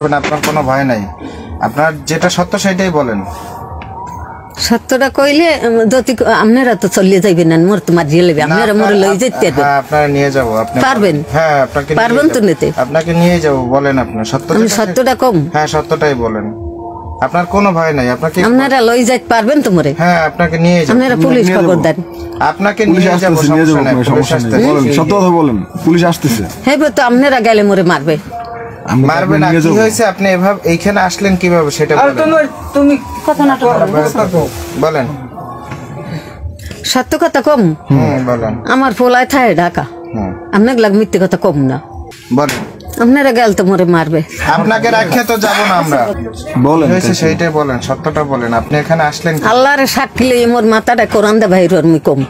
আপনার কোনো ভয় নাই, আপনার যেটা সত্য সেটাই বলেন। সত্যটা কইলে যদি আপনারা তো চলিয়ে যাইবেন না, মোর তো মারিয়ে লেবে, আপনারা মোর লই যেতে পারবেন। হ্যাঁ, আপনারা নিয়ে যাব। আপনি পারবেন? হ্যাঁ, আপনাকে পারবেন তো নিতে? আপনাকে নিয়ে যাব। বলেন আপনার সত্য। আমি সত্যটা কম? হ্যাঁ, সত্যটাই বলেন। আপনার কোনো ভয় নাই, আপনাকে আপনারা লই যাইতে পারবেন তো মোরে? হ্যাঁ, আপনাকে নিয়ে যাব। আপনারা পুলিশ খবর দেন। আপনাকে নিয়ে যাব, সমস্যা নাই, পুলিশ আসছে। বলেন, সত্য কথা বলেন, পুলিশ আসতেছে। হ্যাঁ, তো আপনারা গেলে মোরে মারবে। মারবে না, কি হয়েছে? আপনি এভাবে এইখানে আসলেন কিভাবে সেটা বলেন। তুমি কথা না বলেন, সত্য কথা কম? বলেন। আমার পোলায় থায় ঢাকা, আপনাকে লাগ মিথ্যে কথা কম না। বলেন, আপনারা গেল তো মোরে মারবে। আপনাকে রাখে তো যাব না আমরা। বলেন হয়েছে সেইটাই বলেন, সত্যটা বলেন। আপনি এখানে আসলেন আল্লাহর সাক্ষী লই মোর মাথাটা কোরআন দে ভাইর আমি কম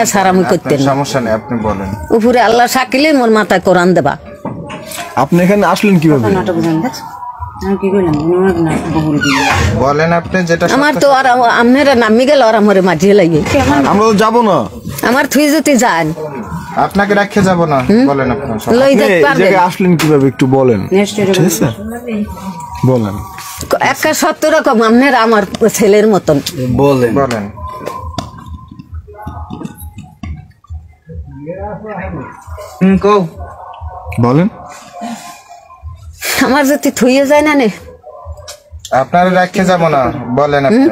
এছাড়া আমি করতে না। সমস্যা নেই, আপনি বলেন। উপরে আল্লাহ সাক্ষী লই মোর মাথায় কোরআন দেবা। আপনি এখানে আসলেন কিভাবে? বলেন আপনি যেটা আমার তো আর আপনারা নামি গেল আর আমারে মাঝিয়ে লাগে। আমরা তো যাবো না। আমার থুই যদি যান, আপনাকে রাখে যাব না। বলেন আপনার লই আপনি যেতে এই পারবেন? জায়গায় আসলেন কিভাবে একটু বলেন, ঠিক আছে? বলেন। একটা সত্য রকম আপনারা আমার ছেলের মতন। বলেন। বলেন। বলেন। আমার যদি থুইয়ে যায় না নে, আপনারা রাখে যাব না। বলেন আপনি।